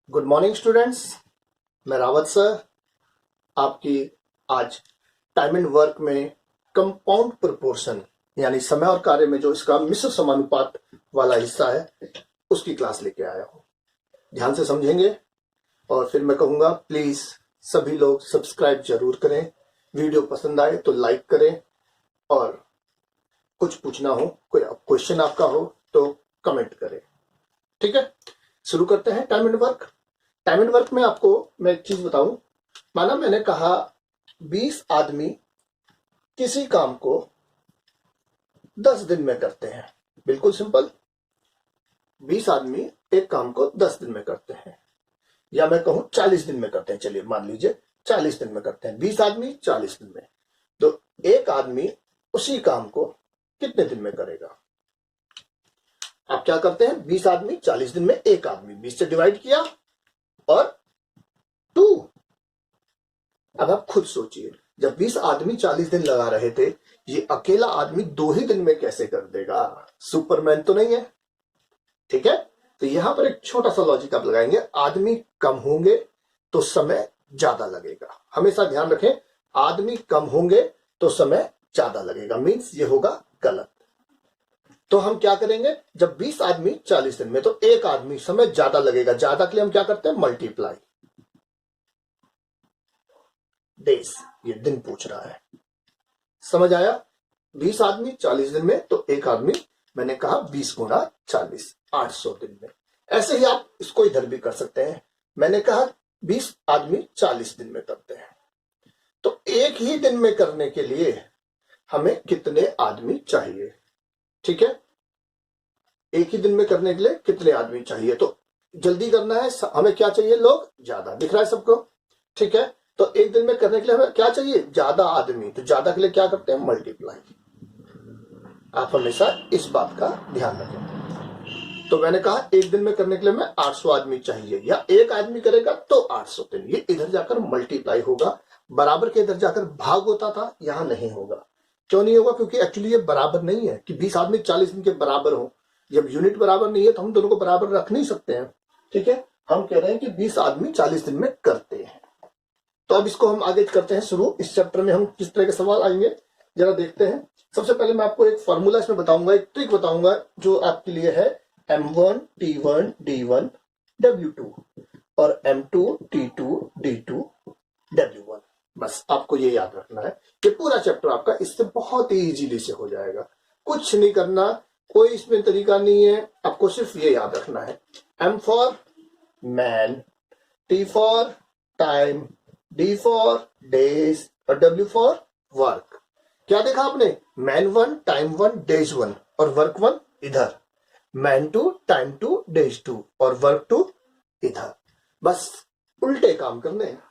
Good morning students. मैं Rawat sir आपकी आज टाइम एंड वर्क में कंपाउंड प्रोपोर्शन यानी समय और कार्य में जो इसका मिश्र समानुपात वाला हिस्सा है उसकी क्लास लेके आया हूं। ध्यान से समझेंगे और फिर मैं कहूंगा प्लीज सभी लोग सब्सक्राइब जरूर करें। वीडियो पसंद आए तो लाइक करें और कुछ पूछना हो, कोई क्वेश्चन आपका हो तो कमेंट करें। ठीक है, शुरू करते हैं time and work. Time and work में आपको मैं एक चीज बताऊं। माना मैंने कहा 20 आदमी किसी काम को 10 दिन में करते हैं। बिल्कुल सिंपल, 20 आदमी एक काम को 10 दिन में करते हैं, या मैं कहूं 40 दिन में करते हैं। चलिए मान लीजिए 40 दिन में करते हैं, 20 आदमी 40 दिन में। तो एक आदमी उसी काम को कितने दिन में करेगा? आप क्या करते हैं, 20 आदमी 40 दिन में, एक आदमी 20 से डिवाइड किया और 2। अब आप खुद सोचिए, जब 20 आदमी 40 दिन लगा रहे थे, ये अकेला आदमी 2 ही दिन में कैसे कर देगा? सुपरमैन तो नहीं है। ठीक है, तो यहां पर एक छोटा सा लॉजिक आप लगाएंगे। आदमी कम होंगे तो समय ज्यादा लगेगा। हमेशा ध्यान रखें, आदमी कम होंगे तो समय ज्यादा लगेगा, मीन्स ये होगा गलत। तो हम क्या करेंगे, जब 20 आदमी 40 दिन में, तो एक आदमी समय ज्यादा लगेगा। ज्यादा के लिए हम क्या करते हैं, मल्टीप्लाई डेज। ये दिन पूछ रहा है, समझ आया? 20 आदमी 40 दिन में, तो एक आदमी मैंने कहा 20 गुणा 40, 800 दिन में। ऐसे ही आप इसको इधर भी कर सकते हैं। मैंने कहा 20 आदमी 40 दिन में करते हैं, तो एक ही दिन में करने के लिए हमें कितने आदमी चाहिए? ठीक है, एक ही दिन में करने के लिए कितने आदमी चाहिए? तो जल्दी करना है, हमें क्या चाहिए? लोग ज्यादा। दिख रहा है सबको? ठीक है, तो एक दिन में करने के लिए हमें क्या चाहिए? ज्यादा आदमी। तो ज्यादा के लिए क्या करते हैं, मल्टीप्लाई। आप हमेशा इस बात का ध्यान रखें। तो मैंने कहा एक दिन में करने के लिए हमें 800 आदमी चाहिए, या एक आदमी करेगा तो 800 दिन। ये इधर जाकर मल्टीप्लाई होगा, बराबर के इधर जाकर भाग होता था, यहां नहीं होगा। क्यों नहीं होगा? क्योंकि एक्चुअली ये बराबर नहीं है कि 20 आदमी 40 दिन के बराबर हो। जब यूनिट बराबर नहीं है तो हम दोनों को बराबर रख नहीं सकते हैं। ठीक है, हम कह रहे हैं कि 20 आदमी 40 दिन में करते हैं। तो अब इसको हम आगे करते हैं शुरू। इस चैप्टर में हम किस तरह के सवाल आएंगे जरा देखते हैं। सबसे पहले मैं आपको एक फॉर्मूला इसमें बताऊंगा, एक ट्रिक बताऊंगा जो आपके लिए है। M1 T1 D1 W2 और M2 T2 D2 W1। बस आपको ये याद रखना है कि पूरा चैप्टर आपका इससे बहुत ही इजीली से हो जाएगा। कुछ नहीं करना, कोई इसमें तरीका नहीं है, आपको सिर्फ ये याद रखना है। M for man, T for time, D for days और W फॉर वर्क। क्या देखा आपने? मैन 1, टाइम 1, डेज 1 और वर्क 1 इधर। मैन 2, टाइम 2, डेज 2 और वर्क 2 इधर। बस उल्टे काम करने हैं।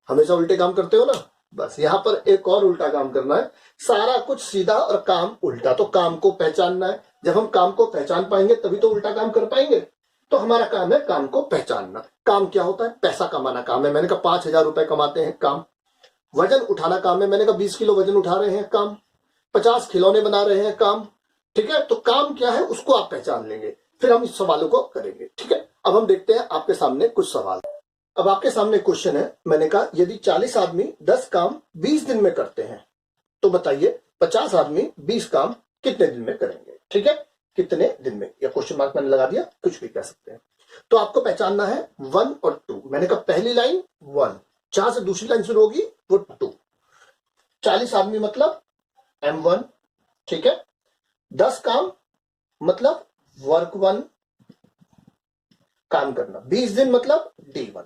हमेशा उल्टे काम करते हो ना, बस यहां पर एक और उल्टा काम करना है। सारा कुछ सीधा और काम उल्टा। तो काम को पहचानना है। जब हम काम को पहचान पाएंगे तभी तो उल्टा काम कर पाएंगे। तो हमारा काम है काम को पहचानना। काम क्या होता है? पैसा कमाना काम है। मैंने कहा 5,000 रुपए कमाते हैं, काम। वजन उठाना काम है। मैंने कहा 20 किलो वजन उठा रहे हैं, काम। 50 खिलौने बना रहे हैं, काम। ठीक है, तो काम क्या है उसको आप पहचान लेंगे, फिर हम इस सवालों को करेंगे। ठीक है, अब हम देखते हैं आपके सामने कुछ सवाल। अब आपके सामने क्वेश्चन है। मैंने कहा यदि 40 आदमी 10 काम 20 दिन में करते हैं, तो बताइए 50 आदमी 20 काम कितने दिन में करेंगे? ठीक है, कितने दिन में, या क्वेश्चन मार्क मैंने लगा दिया, कुछ भी कह सकते हैं। तो आपको पहचानना है 1 और 2। मैंने कहा पहली लाइन 1, जहां से दूसरी लाइन शुरू होगी वो 2। 40 आदमी मतलब M1। ठीक है, 10 काम मतलब वर्क 1, काम करना। 20 दिन मतलब D1।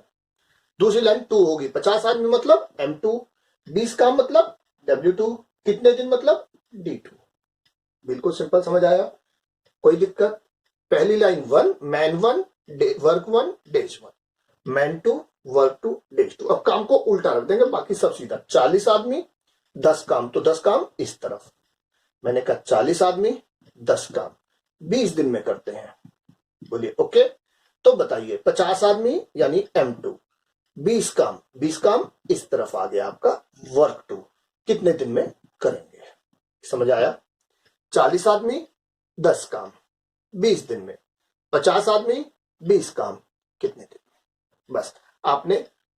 दूसरी लाइन 2 होगी। 50 आदमी मतलब M2, 20 काम मतलब W2, कितने दिन मतलब D2। बिल्कुल सिंपल, समझ आया? कोई दिक्कत? पहली line 1, man 1, work 1, days 1, man 2, work 2, days 2। अब काम को उल्टा रख देंगे, बाकी सब सीधा। 40 आदमी 10 काम, तो 10 काम इस तरफ। मैंने कहा 40 आदमी 10 काम 20 दिन में करते हैं। बोलिए ओके। तो बताइए 50 आदमी यानी M2 20 काम इस तरफ आ गया आपका, वर्क 2 कितने दिन में करेंगे? समझ आया? 40 आदमी 10 काम 20 दिन में, 50 आदमी 20 काम कितने दिन में? बस आपने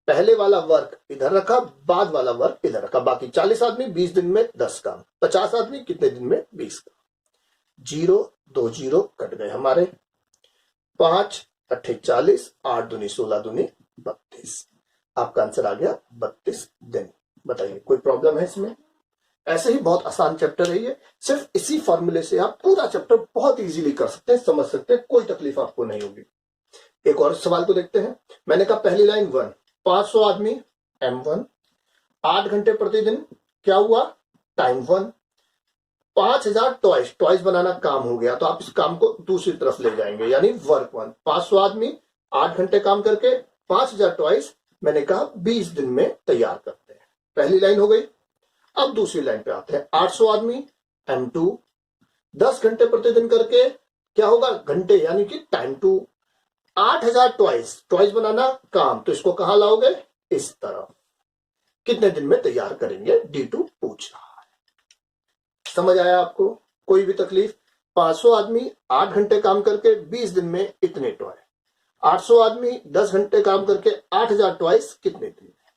पहले वाला वर्क इधर रखा, बाद वाला वर्क इधर रखा। बाकी 40 आदमी 20 दिन में 10 काम, 50 आदमी कितने दिन में 20 काम। 0 2 0 कट गए हमारे। 5 अट्ठे 40, 8 दूनी 16 दूनी 32। आपका आंसर आ गया 32 दिन। बताइए कोई प्रॉब्लम है इसमें? ऐसे ही बहुत आसान चैप्टर है ये। सिर्फ इसी फॉर्मूले से आप पूरा चैप्टर बहुत इजीली कर सकते हैं, समझ सकते हैं, कोई तकलीफ आपको नहीं होगी। एक और सवाल को देखते हैं। मैंने कहा पहली लाइन 1, 500 आदमी M1, 8 घंटे प्रतिदिन, क्या हुआ? टाइम 1। 5000 टॉयज बनाना काम हो गया, तो आप इस काम को दूसरी तरफ ले जाएंगे, यानी वर्क 1। 500 आदमी 8 घंटे काम करके 5000 टॉयज मैंने कहा 20 दिन में तैयार करते हैं। पहली लाइन हो गई। अब दूसरी लाइन पे आते हैं। 800 आदमी M2, 10 घंटे प्रतिदिन करके क्या होगा? घंटे, यानी कि टाइम 2। 8000 टॉयज बनाना काम, तो इसको कहां लाओगे? इस तरफ। कितने दिन में तैयार करेंगे? D2 पूछ रहा है। समझ आया आपको? कोई भी तकलीफ? 500 आदमी 8 घंटे काम करके 20 दिन में इतने टॉय। 800 आदमी 10 घंटे काम करके 8000 टॉयज कितने दिन में?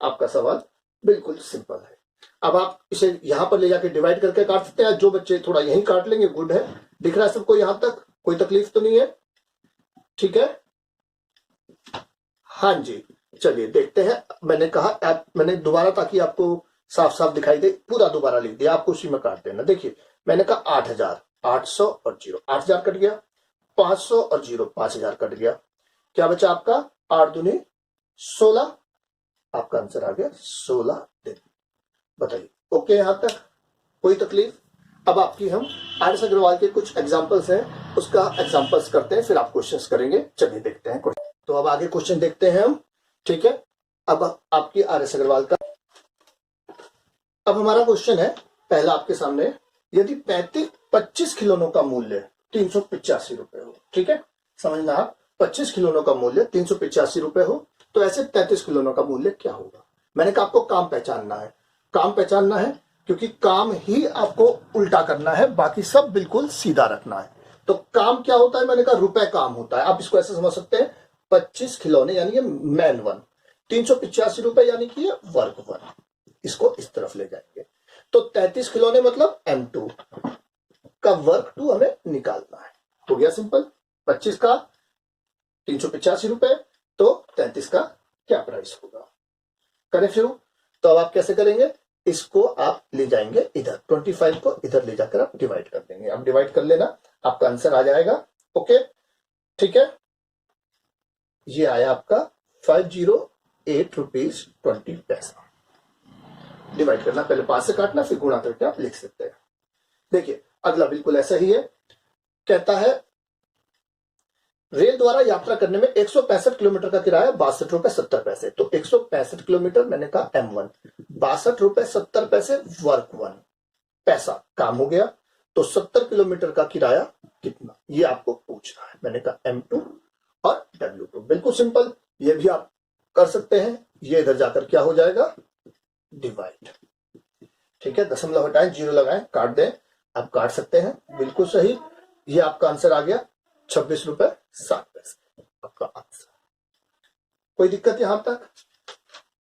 आपका सवाल बिल्कुल सिंपल है। अब आप इसे यहां पर ले जाके डिवाइड करके काट सकते हैं। जो बच्चे थोड़ा यहीं काट लेंगे गुड है। दिख रहा है सबको यहां तक? कोई तकलीफ तो नहीं है? ठीक है, हाँ जी। चलिए देखते हैं। मैंने कहा मैंने दोबारा, ताकि आपको साफ साफ दिखाई दे, पूरा दोबारा लिख दिया, आपको उसी में काट देना। देखिए मैंने कहा 8000, 800 और 0, 8000 कट गया। 500 और 0, 5000 कट गया। क्या बचा आपका? 8 दूनी 16। आपका आंसर आ गया 16 दिन। बताइए ओके यहां तक? कोई तकलीफ? अब आपकी हम आर.एस. अग्रवाल के कुछ एग्जांपल्स हैं, उसका एग्जांपल्स करते हैं, फिर आप क्वेश्चंस करेंगे। चलिए देखते हैं क्वेश्चन। तो अब आगे क्वेश्चन देखते हैं हम, ठीक है। अब आपकी आर.एस. अग्रवाल का अब हमारा क्वेश्चन है पहला आपके सामने। यदि 25 खिलौनों का मूल्य 385 रुपए हो, ठीक है, समझना आप, 25 खिलौनों का मूल्य 385 रुपए हो, तो ऐसे 33 खिलौनों का मूल्य क्या होगा? मैंने कहा आपको काम पहचानना है। काम पहचानना है क्योंकि काम ही आपको उल्टा करना है, बाकी सब बिल्कुल सीधा रखना है। तो काम क्या होता है? मैंने कहा रुपए काम होता है। आप इसको ऐसे समझ सकते हैं, 25 खिलौने यानी ये मैन 1, 385 रुपए यानी कि ये वर्क 1। इसको इस तरफ ले जाएंगे तो 33 खिलौने मतलब M2 का वर्क 2 हमें निकालना है। हो गया सिंपल। 25 का 385 रुपए, तो 33 का क्या प्राइस होगा? करें शुरू। तो अब आप कैसे करेंगे? इसको आप ले जाएंगे इधर, 25 को इधर ले जाकर आप डिवाइड कर देंगे। आप डिवाइड कर लेना, आपका आंसर आ जाएगा। ओके ठीक है, ये आया आपका 508 रुपीज 20 पैसा। डिवाइड करना, पहले 5 से काटना, फिर गुणा करके आप लिख सकते हैं। देखिए अगला बिल्कुल ऐसा ही है। कहता है रेल द्वारा यात्रा करने में 165 किलोमीटर का किराया 62 रुपए 70 पैसे। तो 165 किलोमीटर मैंने कहा M1, 62 रुपए 70 पैसे वर्क 1, पैसा काम हो गया। तो 70 किलोमीटर का किराया कितना, ये आपको पूछ रहा है। मैंने कहा M2 और W2। बिल्कुल सिंपल, ये भी आप कर सकते हैं। ये इधर जाकर क्या हो जाएगा? डिवाइड। ठीक है, दशमलव हटाएं, 0 लगाएं, काट दें। आप काट सकते हैं, बिल्कुल सही। ये आपका आंसर आ गया 26 रुपए 7 पैसे, आपका आंसर। कोई दिक्कत यहां तक?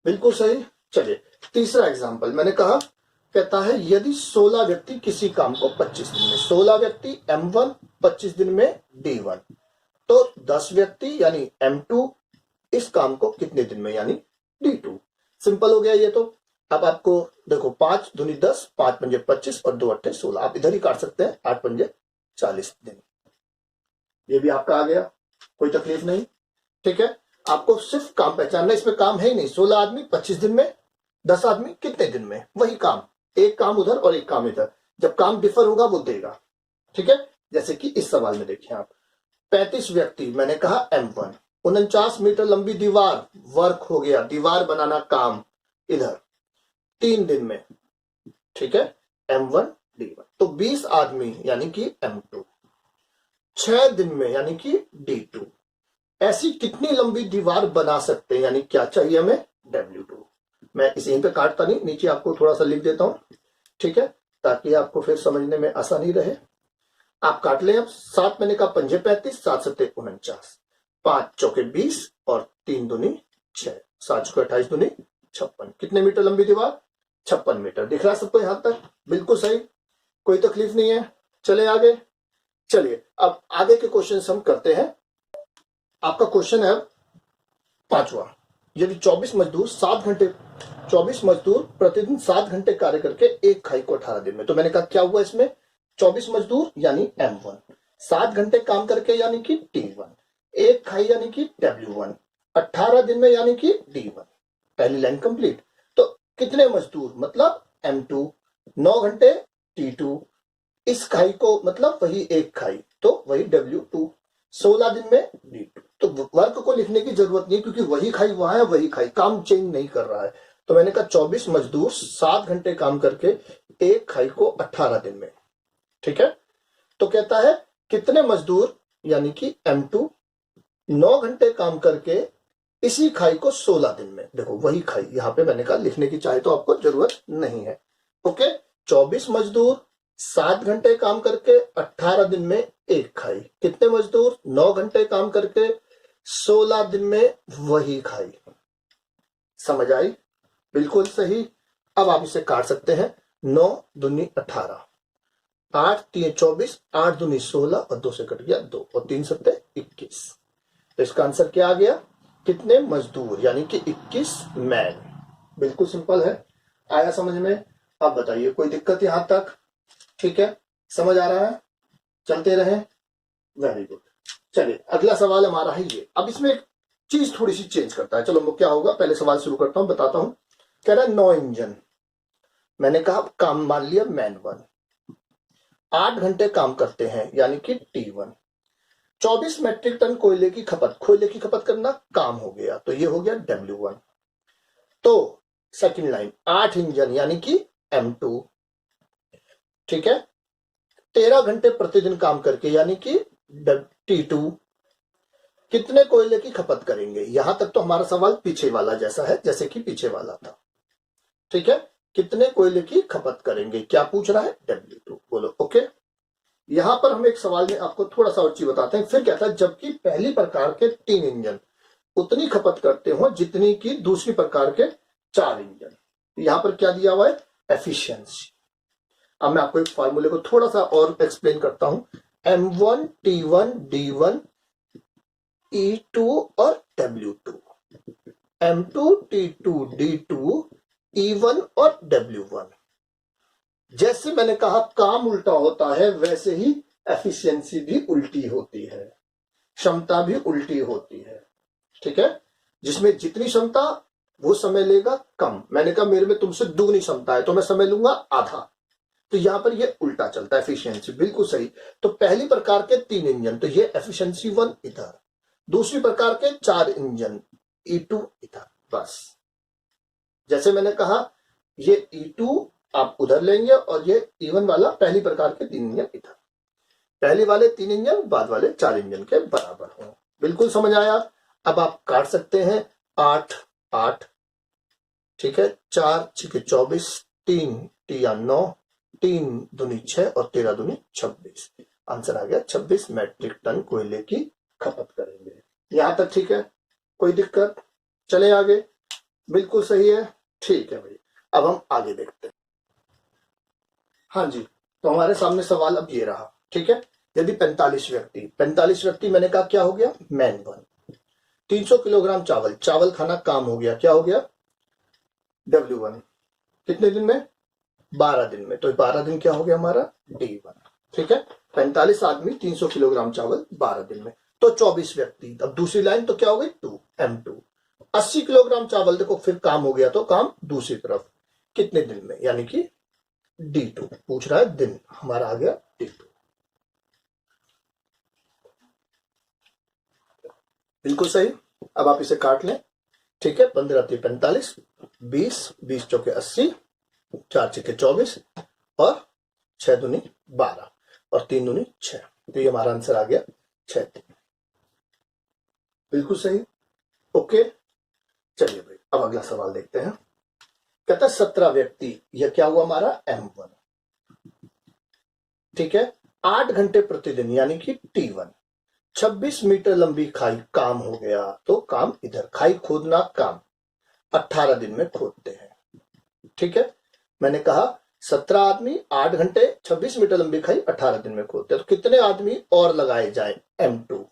बिल्कुल सही। चलिए तीसरा एग्जांपल मैंने कहा, कहता है यदि 16 व्यक्ति किसी काम को 25 दिन में, 16 व्यक्ति M1, 25 दिन में D1, तो 10 व्यक्ति यानी M2 इस काम को कितने दिन में यानी D2। सिंपल हो गया ये तो। अब आपको देखो 5 दूनी 10, 5 पंजे 25 और 2 अट्ठे 16। आप इधर ही काट सकते हैं, 8 पंजे 40 दिन। ये भी आपका आ गया, कोई तकलीफ नहीं। ठीक है, आपको सिर्फ काम पहचानना, इसमें काम है ही नहीं। 16 आदमी 25 दिन में, 10 आदमी कितने दिन में, वही काम। एक काम उधर और एक काम इधर, जब काम डिफर होगा वो देगा। ठीक है, जैसे कि इस सवाल में देखिए आप, 35 व्यक्ति मैंने कहा M1, 49 मीटर लंबी दीवार वर्क हो गया, दीवार बनाना काम इधर 3 दिन में। ठीक है, M1 D1। तो 20 आदमी यानी कि M2, 6 दिन में यानी कि D2। ऐसी कितनी लंबी दीवार बना सकते हैं, यानी क्या चाहिए हमें? W2। मैं इस यहीं पे काटता नहीं, नीचे आपको थोड़ा सा लिख देता हूं, ठीक है, ताकि आपको फिर समझने में आसानी रहे। आप काट लें। अब 7 मैंने कहा पंजे 35, 7 सत्ते 49, 5 चौके 20 और 3 दूनी 6, 7 चौके 28 दूनी 56। कितने मीटर लंबी दीवार? 56 मीटर। दिख रहा है सबको यहां तक? बिल्कुल सही, कोई तकलीफ नहीं है। चले आगे। चलिए अब आगे के क्वेश्चन हम करते हैं। आपका क्वेश्चन है 5वां। यदि 24 मजदूर प्रतिदिन 7 घंटे कार्य करके एक खाई को 18 दिन में, तो मैंने कहा क्या हुआ इसमें? 24 मजदूर यानी M1, 7 घंटे काम करके यानी कि T1, एक खाई यानी कि W1, 18 दिन में यानी कि D1। पहली लाइन कंप्लीट। तो कितने मजदूर मतलब M2, 9 घंटे T2, इस खाई को मतलब वही एक खाई तो वही W2, 16 दिन में D2। तो वर्क को लिखने की जरूरत नहीं क्योंकि वही खाई वहां है, वही खाई, काम चेंज नहीं कर रहा है। तो मैंने कहा 24 मजदूर 7 घंटे काम करके एक खाई को 18 दिन में। ठीक है, तो कहता है कितने मजदूर यानी कि M2 9 घंटे काम करके इसी खाई को 16 दिन में। देखो वही खाई, यहां पे मैंने कहा लिखने की चाहे तो आपको जरूरत नहीं है। ओके, 24 मजदूर 7 घंटे काम करके 18 दिन में एक खाई। कितने मजदूर? 9 घंटे काम करके 16 दिन में वही खाई। समझ आई? बिल्कुल सही। अब आप इसे काट सकते हैं। 9 दूनी 18, 8 3 24, 8 दूनी 16 और 2 से कट गया 2 और 3 सत्ते 21। तो इसका आंसर क्या आ गया? कितने मजदूर यानी कि 21 मैन। बिल्कुल सिंपल है। आया समझ में? अब बताइए कोई दिक्कत यहां तक? ठीक है, समझ आ रहा है? चलते रहे। Very good. चलिए अगला सवाल हमारा है ये। अब इसमें एक चीज थोड़ी सी चेंज करता है। चलो क्या होगा, पहले सवाल शुरू करता हूं, बताता हूं। कह रहा है 9 इंजन। मैंने कहा काम मान लिया मैन1, 8 घंटे काम करते हैं यानी कि T1, 24 मेट्रिक टन कोयले की खपत करना काम हो गया तो ये हो गया W1। तो सेकंड लाइन 8 इंजन यानी कि M2। ठीक है, 13 घंटे प्रतिदिन काम करके यानी कि T2, कितने कोयले की खपत करेंगे? यहां तक तो हमारा सवाल पीछे वाला जैसा है जैसे कि पीछे वाला था। ठीक है, कितने कोयले की खपत करेंगे, क्या पूछ रहा है? W2। बोलो ओके। यहां पर हम एक सवाल में आपको थोड़ा सा और चीज बताते हैं। फिर कहता है जबकि पहली प्रकार के 3 इंजन उतनी खपत करते हो जितनी की दूसरी प्रकार के 4 इंजन। यहां पर क्या दिया हुआ है? एफिशिएंसी। अब मैं आपको एक फॉर्मूले को थोड़ा सा और एक्सप्लेन करता हूं। M1 T1 D1 E2 और W2, M2 T2 D2 E1 और W1। जैसे मैंने कहा काम उल्टा होता है वैसे ही एफिशिएंसी भी उल्टी होती है, क्षमता भी उल्टी होती है। ठीक है, जिसमें जितनी क्षमता वो समय लेगा कम। मैंने कहा मेरे में तुमसे दुगनी क्षमता है तो मैं समय लूंगा आधा। तो यहां पर ये उल्टा चलता है, एफिशिएंसी। बिल्कुल सही। तो पहली प्रकार के 3 इंजन तो ये एफिशिएंसी 1 इधर, दूसरी प्रकार के 4 इंजन E2 इधर। बस जैसे मैंने कहा ये E2 आप उधर लेंगे और ये E1 वाला पहली प्रकार के 3 इंजन इधर। पहले वाले 3 इंजन बाद वाले 4 इंजन के बराबर हो। बिल्कुल समझ आया? अब आप काट सकते हैं। 8 8, ठीक है, 4 6 24, 3 3 9, 3 दूनी 6 और 13 दूनी 26। आंसर आ गया 26 मैट्रिक टन कोयले की खपत करेंगे। यहां तक ठीक है? कोई दिक्कत? चले आगे। बिल्कुल सही है। ठीक है भाई, अब हम आगे देखते हैं। हाँ जी, तो हमारे सामने सवाल अब ये रहा। ठीक है, यदि 45 व्यक्ति मैंने कहा क्या हो गया? मैन1, 300 किलोग्राम चावल खाना काम हो गया, क्या हो गया? W1। कितने दिन में? 12 दिन में। तो 12 दिन क्या हो गया हमारा? D1। ठीक है, 45 आदमी 300 किलोग्राम चावल 12 दिन में, तो 24 व्यक्ति। अब दूसरी लाइन तो क्या हो गई? 2 M2, 80 किलोग्राम चावल। देखो फिर काम हो गया तो काम दूसरी तरफ, कितने दिन में? यानी कि D2 पूछ रहा है दिन, हमारा आ गया D2। बिल्कुल सही। अब आप इसे काट लें। ठीक है, 15 3 45, 20 20 चौके 80, 4 6 24 और 6 दूनी 12 और 3 दूनी 6। तो ये हमारा आंसर आ गया 6 3। बिल्कुल सही। ओके, चलिए भाई अब अगला सवाल देखते हैं। कहता है 17 व्यक्ति, यह क्या हुआ हमारा? M1। ठीक है, 8 घंटे प्रतिदिन यानी कि T1, 26 मीटर लंबी खाई काम हो गया, तो काम इधर, खाई खोदना काम 18 दिन में खोदते हैं। ठीक है, मैंने कहा 17 आदमी 8 घंटे 26 मीटर लंबी खाई 18 दिन में खोदते हैं, तो कितने आदमी और लगाए जाए, M2।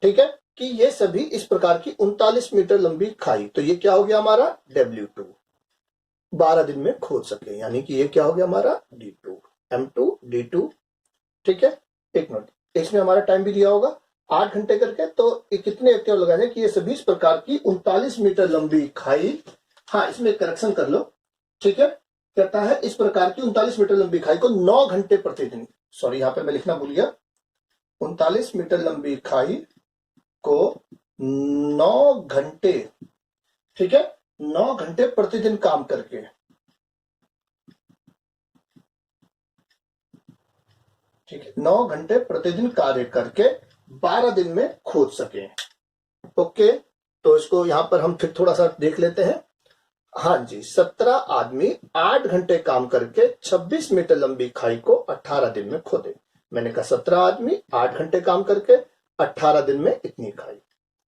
ठीक है, कि ये सभी इस प्रकार की 39 मीटर लंबी खाई, तो ये क्या हो गया हमारा W2, 12 दिन में खोद सके, यानी कि ये क्या हो गया हमारा D2, M2 D2। ठीक है, एक मिनट, इसमें हमारा टाइम भी दिया होगा 8 घंटे करके, तो ये कितने व्यक्ति और लगाए कि ये सभी इस प्रकार की 39 मीटर लंबी खाई, हाँ इसमें करेक्शन कर लो। ठीक है, कहता है इस प्रकार की 39 मीटर लंबी खाई को 9 घंटे प्रतिदिन, सॉरी यहां पे मैं लिखना भूल गया, 39 मीटर लंबी खाई को 9 घंटे, ठीक है, 9 घंटे प्रतिदिन काम करके, ठीक है, 9 घंटे प्रतिदिन कार्य करके 12 दिन में खोद सके। ओके, तो इसको यहां पर हम फिर थोड़ा सा देख लेते हैं। हाँ जी, 17 आदमी 8 घंटे काम करके 26 मीटर लंबी खाई को 18 दिन में खोदे। मैंने कहा 17 आदमी 8 घंटे काम करके 18 दिन में इतनी खाई।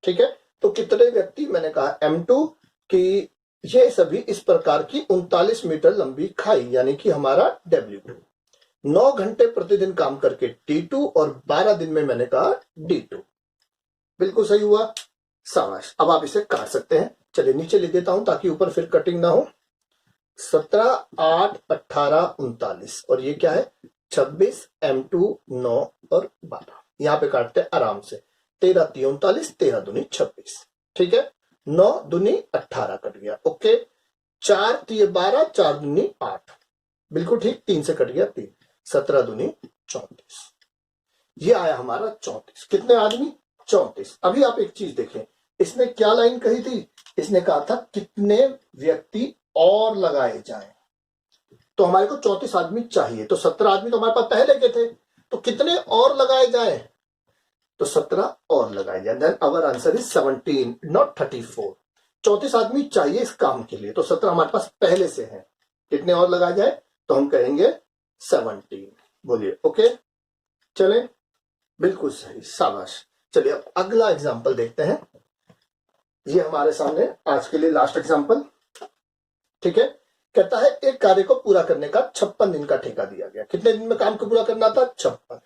ठीक है, तो कितने व्यक्ति, मैंने कहा M2 कि ये सभी इस प्रकार की 39 मीटर लंबी खाई, यानी कि हमारा W2, 9 घंटे प्रतिदिन काम करके T2 और 12 दिन में मैंने कहा D2। बिल्कुल सही हुआ, शाबाश। अब आप इसे काट सकते हैं, चलिए नीचे लिख देता हूं ताकि ऊपर फिर कटिंग ना हो। 17 8 18 39 और ये क्या है 26 M2 9 और 12, यहां पे काटते हैं आराम से। 13 3 39, 13 दूनी 26, ठीक है, 9 दूनी 18 कट गया। ओके, 4 3 12, 4 दूनी 8, बिल्कुल ठीक, 3 से कट गया 3, 17 दूनी 34, ये आया हमारा 34। कितने आदमी 34। अभी आप एक चीज देखें, इसने क्या लाइन कही थी, इसने कहा था कितने व्यक्ति और लगाए जाएं, तो हमारे को 34 आदमी चाहिए, तो 17 आदमी तो हमारे पास पहले के थे, तो कितने और लगाए जाएं, तो 17 और लगाए जाए। Then our answer is 17 not 34। 34 आदमी चाहिए इस काम के लिए, तो 17 हमारे पास पहले से है, कितने और लगाए जाए, तो हम कहेंगे 17। बोलिए ओके, चले, बिल्कुल सही, शाबाश। चलिए अब अगला एग्जाम्पल देखते हैं। ये हमारे सामने आज के लिए लास्ट एग्जाम्पल। ठीक है, कहता है एक कार्य को पूरा करने का 56 दिन का ठेका दिया गया। कितने दिन में काम को पूरा करना था, 56।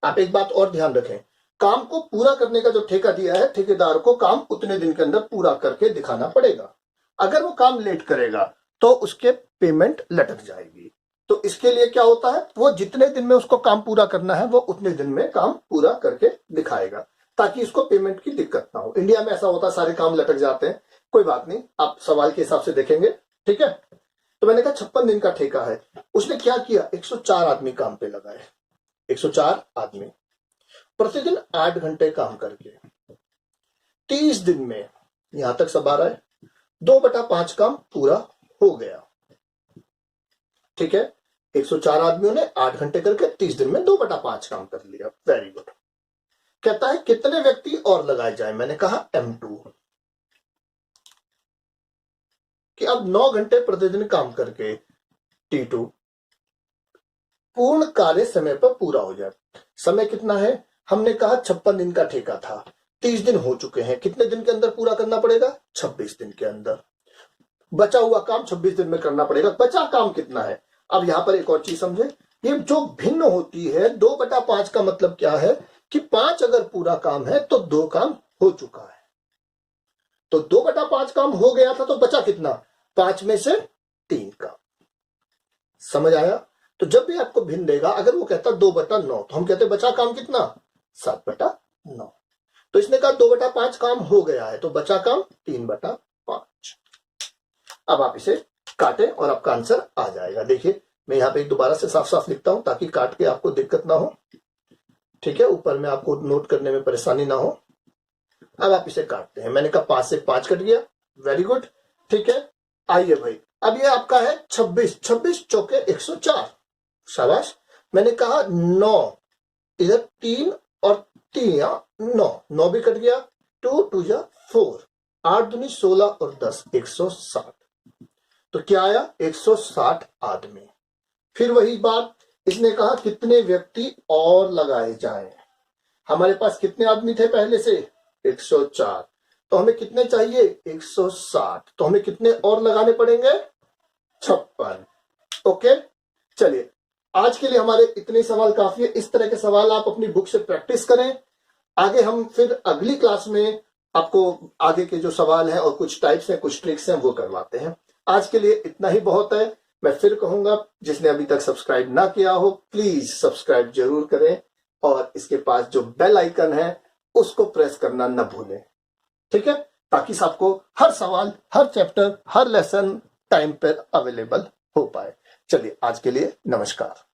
आप एक बात और ध्यान रखें, काम को पूरा करने का जो ठेका दिया है, ठेकेदार को काम उतने दिन के अंदर पूरा करके दिखाना पड़ेगा। अगर वो काम लेट करेगा तो उसके पेमेंट लटक जाएगी। तो इसके लिए क्या होता है, वो जितने दिन में उसको काम पूरा करना है वो उतने दिन में काम पूरा करके दिखाएगा, ताकि इसको पेमेंट की दिक्कत ना हो। इंडिया में ऐसा होता है, सारे काम लटक जाते हैं, कोई बात नहीं, आप सवाल के हिसाब से देखेंगे। ठीक है, तो मैंने कहा 56 दिन का ठेका है। उसने क्या किया, 104 आदमी काम पे लगाए, 104 आदमी प्रतिदिन 8 घंटे काम करके 30 दिन में, यहां तक सब आ रहा है, 2/5 काम पूरा हो गया। ठीक है, 104 आदमियों ने 8 घंटे करके 30 दिन में 2/5 काम कर लिया, वेरी गुड। कहता है कितने व्यक्ति और लगाए जाए, मैंने कहा M2 कि अब 9 घंटे प्रतिदिन काम करके T2 पूर्ण कार्य समय पर पूरा हो जाए। समय कितना है, हमने कहा 56 दिन का ठेका था, 30 दिन हो चुके हैं, कितने दिन के अंदर पूरा करना पड़ेगा, 26 दिन के अंदर। बचा हुआ काम 26 दिन में करना पड़ेगा। बचा काम कितना है, अब यहां पर एक और चीज समझे, ये जो भिन्न होती है 2/5 का मतलब क्या है कि 5 अगर पूरा काम है तो 2 काम हो चुका है, तो 2/5 काम हो गया था, तो बचा कितना, 5 में से 3 काम। समझ आया, तो जब भी आपको भिन्न देगा, अगर वो कहता 2/9, तो हम कहते बचा काम कितना, 7/9। तो इसने कहा 2/5 काम हो गया है, तो बचा काम 3/5। अब आप इसे काटें और आपका आंसर आ जाएगा। देखिए मैं यहां पे दोबारा से साफ साफ लिखता हूं ताकि काट के आपको दिक्कत ना हो। ठीक है, ऊपर में आपको नोट करने में परेशानी ना हो। अब आप इसे काटते हैं, मैंने कहा 5 से 5 कट गया, वेरी गुड। ठीक है, आइए भाई, अब ये आपका है 26, 26 चौके 104, शाबाश। मैंने कहा 9, इधर 3 और 3 9, 9 भी कट गया, 2 2 जा 4, 8 दूनी 16 और 10, 160। तो क्या आया, 160 आदमी। फिर वही बात, इसने कहा कितने व्यक्ति और लगाए जाएं, हमारे पास कितने आदमी थे पहले से? 104। तो हमें कितने चाहिए? 160। तो हमें कितने और लगाने पड़ेंगे? 56। ओके, चलिए आज के लिए हमारे इतने सवाल काफी है। इस तरह के सवाल आप अपनी बुक से प्रैक्टिस करें। आगे हम फिर अगली क्लास में आपको आगे के जो सवाल हैं और कुछ टाइप्स हैं, कुछ ट्रिक्स हैं, वो करवाते हैं। आज के लिए इतना ही बहुत है। मैं फिर कहूंगा, जिसने अभी तक सब्सक्राइब ना किया हो प्लीज सब्सक्राइब जरूर करें और इसके पास जो बेल आइकन है उसको प्रेस करना न भूलें, ठीक है? ताकि आपको हर सवाल, हर चैप्टर, हर लेसन टाइम पर अवेलेबल हो पाए। चलिए आज के लिए नमस्कार।